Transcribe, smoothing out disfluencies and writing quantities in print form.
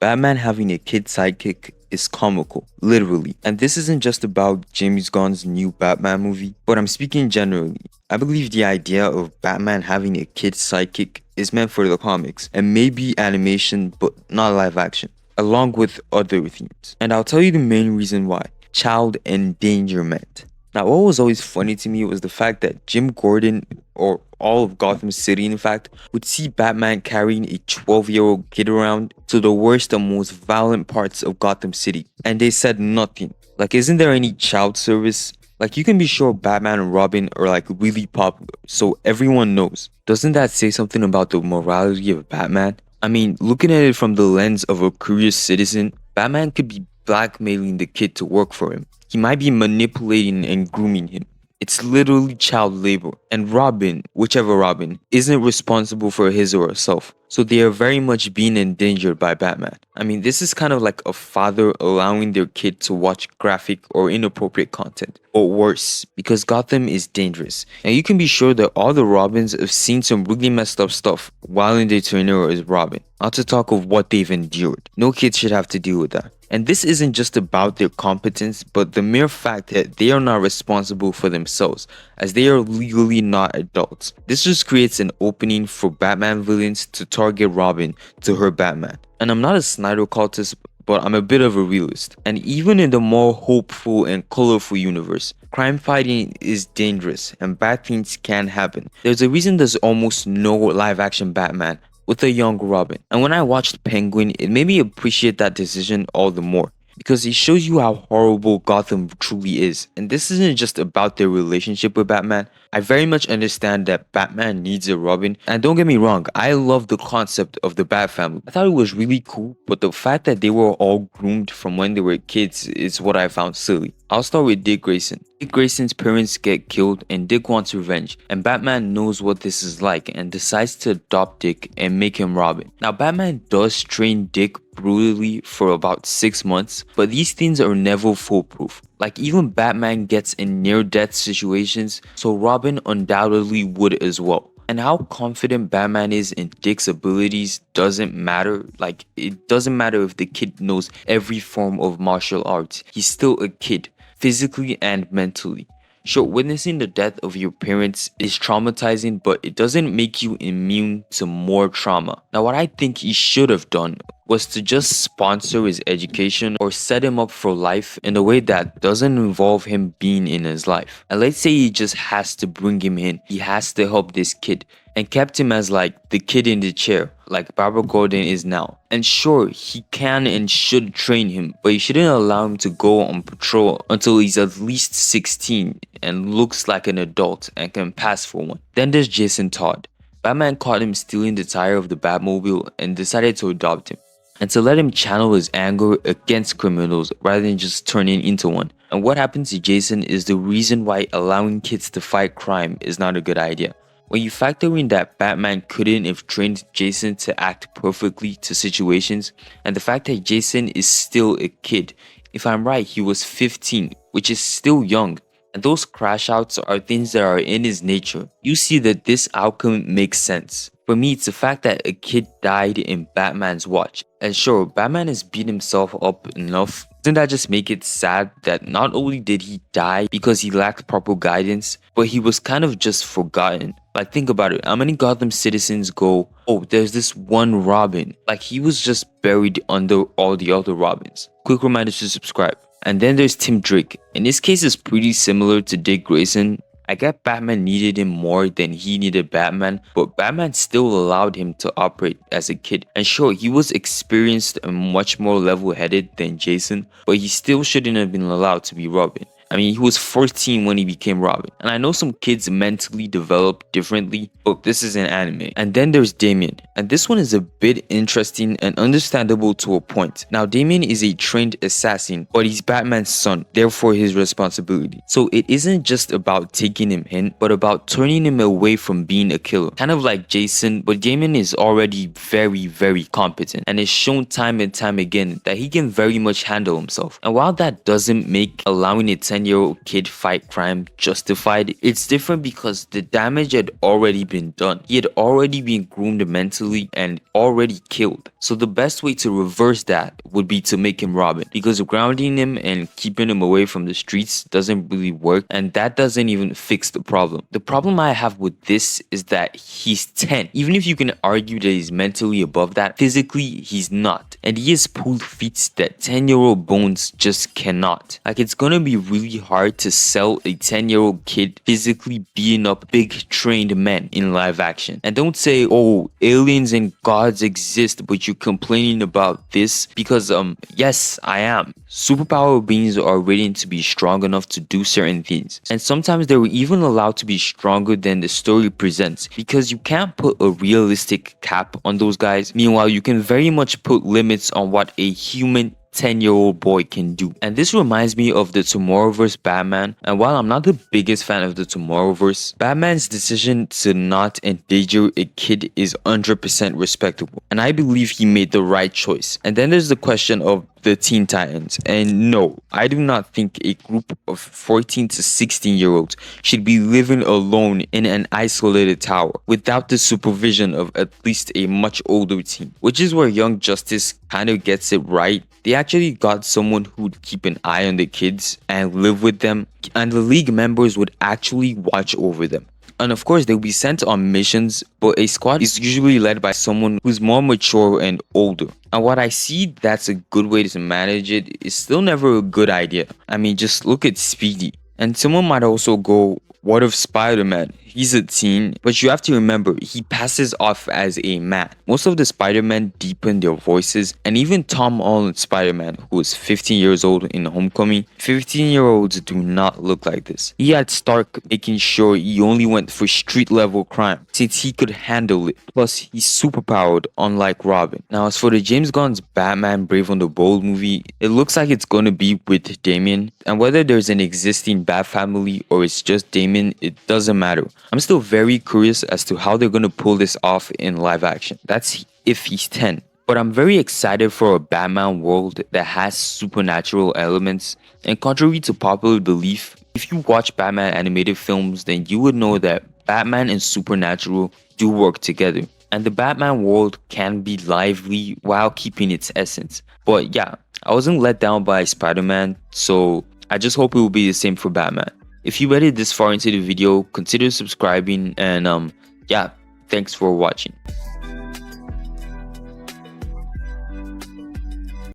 Batman having a kid sidekick is comical, literally. And this isn't just about James Gunn's new Batman movie, but I'm speaking generally. I believe the idea of Batman having a kid sidekick is meant for the comics, and maybe animation, but not live action, along with other themes. And I'll tell you the main reason why. Child endangerment. Now, what was always funny to me was the fact that Jim Gordon, or all of Gotham City in fact, would see Batman carrying a 12-year-old kid around to the worst and most violent parts of Gotham City, and they said nothing. Like, isn't there any child service? Like, you can be sure Batman and Robin are like really popular, so everyone knows. Doesn't that say something about the morality of Batman? I mean, looking at it from the lens of a curious citizen, Batman could be blackmailing the kid to work for him. He might be manipulating and grooming him. It's literally child labor. And Robin, whichever Robin, isn't responsible for his or herself. So they are very much being endangered by Batman. I mean, this is kind of like a father allowing their kid to watch graphic or inappropriate content. Or worse, because Gotham is dangerous. And you can be sure that all the Robins have seen some really messed up stuff while in their tenure as Robin. Not to talk of what they've endured. No kid should have to deal with that. And this isn't just about their competence, but the mere fact that they are not responsible for themselves, as they are legally not adults. This just creates an opening for Batman villains to target Robin to hurt Batman. And I'm not a Snyder cultist, but I'm a bit of a realist. And even in the more hopeful and colorful universe, crime fighting is dangerous and bad things can happen. There's a reason there's almost no live action Batman with a young Robin. And when I watched Penguin, it made me appreciate that decision all the more. Because it shows you how horrible Gotham truly is. And this isn't just about their relationship with Batman. I very much understand that Batman needs a Robin. And don't get me wrong, I love the concept of the Bat family. I thought it was really cool, but the fact that they were all groomed from when they were kids is what I found silly. I'll start with Dick Grayson. Dick Grayson's parents get killed and Dick wants revenge. And Batman knows what this is like and decides to adopt Dick and make him Robin. Now, Batman does train Dick brutally for about 6 months, but these things are never foolproof. Like, even Batman gets in near-death situations, so Robin undoubtedly would as well. And how confident Batman is in Dick's abilities doesn't matter. Like, it doesn't matter if the kid knows every form of martial arts. He's still a kid, physically and mentally. Sure, witnessing the death of your parents is traumatizing, but it doesn't make you immune to more trauma. Now, what I think he should have done was to just sponsor his education or set him up for life in a way that doesn't involve him being in his life. And let's say he just has to bring him in. He has to help this kid and kept him as like the kid in the chair, like Barbara Gordon is now. And sure, he can and should train him, but you shouldn't allow him to go on patrol until he's at least 16 and looks like an adult and can pass for one. Then there's Jason Todd. Batman caught him stealing the tire of the Batmobile and decided to adopt him, and to let him channel his anger against criminals rather than just turning into one. And what happens to Jason is the reason why allowing kids to fight crime is not a good idea. When you factor in that Batman couldn't have trained Jason to act perfectly to situations, and the fact that Jason is still a kid, if I'm right, he was 15, which is still young, and those crash outs are things that are in his nature, you see that this outcome makes sense. For me, it's the fact that a kid died in Batman's watch. And sure, Batman has beat himself up enough. Doesn't that just make it sad that not only did he die because he lacked proper guidance, but he was kind of just forgotten? Like, think about it. How many Gotham citizens go, oh, there's this one Robin. Like, he was just buried under all the other Robins. Quick reminder to subscribe. And then there's Tim Drake. In this case, it's pretty similar to Dick Grayson. I get Batman needed him more than he needed Batman, but Batman still allowed him to operate as a kid. And sure, he was experienced and much more level-headed than Jason, but he still shouldn't have been allowed to be Robin. I mean, he was 14 when he became Robin. And I know some kids mentally develop differently, but this is an anime. And then there's Damien. And this one is a bit interesting and understandable to a point. Now, Damien is a trained assassin, but he's Batman's son, therefore his responsibility. So it isn't just about taking him in, but about turning him away from being a killer. Kind of like Jason, but Damien is already very, very competent and has shown time and time again that he can very much handle himself. And while that doesn't make allowing attention 10-year-old kid fight crime justified? It's different because the damage had already been done. He had already been groomed mentally and already killed. So the best way to reverse that would be to make him Robin, because grounding him and keeping him away from the streets doesn't really work, and that doesn't even fix the problem. The problem I have with this is that he's 10. Even if you can argue that he's mentally above that, physically he's not. And he has pulled feats that 10-year-old bones just cannot. Like, it's gonna be really hard to sell a 10-year-old kid physically beating up big trained men in live action. And don't say, oh, aliens and gods exist, but you're complaining about this, because yes, I am. Superpower beings are written to be strong enough to do certain things, and sometimes they were even allowed to be stronger than the story presents, because you can't put a realistic cap on those guys. Meanwhile, you can very much put limits on what a human 10-year-old boy can do. And this reminds me of the Tomorrowverse Batman, and while I'm not the biggest fan of the Tomorrowverse, Batman's decision to not endanger a kid is 100% respectable, and I believe he made the right choice. And then there's the question of the Teen Titans, and no, I do not think a group of 14 to 16 year olds should be living alone in an isolated tower without the supervision of at least a much older team, which is where Young Justice kind of gets it right. They actually got someone who would keep an eye on the kids and live with them, and the league members would actually watch over them. And of course, they'll be sent on missions, but a squad is usually led by someone who's more mature and older. And what I see that's a good way to manage it is still never a good idea. I mean, just look at Speedy. And someone might also go, what of Spider-Man? He's a teen, but you have to remember, he passes off as a man. Most of the Spider-Man deepen their voices, and even Tom Holland Spider-Man, who was 15 years old in Homecoming, 15-year-olds do not look like this. He had Stark making sure he only went for street-level crime, since he could handle it. Plus, he's superpowered, unlike Robin. Now, as for the James Gunn's Batman Brave and the Bold movie, it looks like it's gonna be with Damien, and whether there's an existing Bat family or it's just Damien, it doesn't matter. I'm still very curious as to how they're gonna pull this off in live action. That's if he's 10. But I'm very excited for a Batman world that has supernatural elements, and contrary to popular belief, if you watch Batman animated films, then you would know that Batman and supernatural do work together. And the Batman world can be lively while keeping its essence. But yeah, I wasn't let down by Spider-Man, so I just hope it will be the same for Batman. If you made it this far into the video, consider subscribing, and yeah, thanks for watching.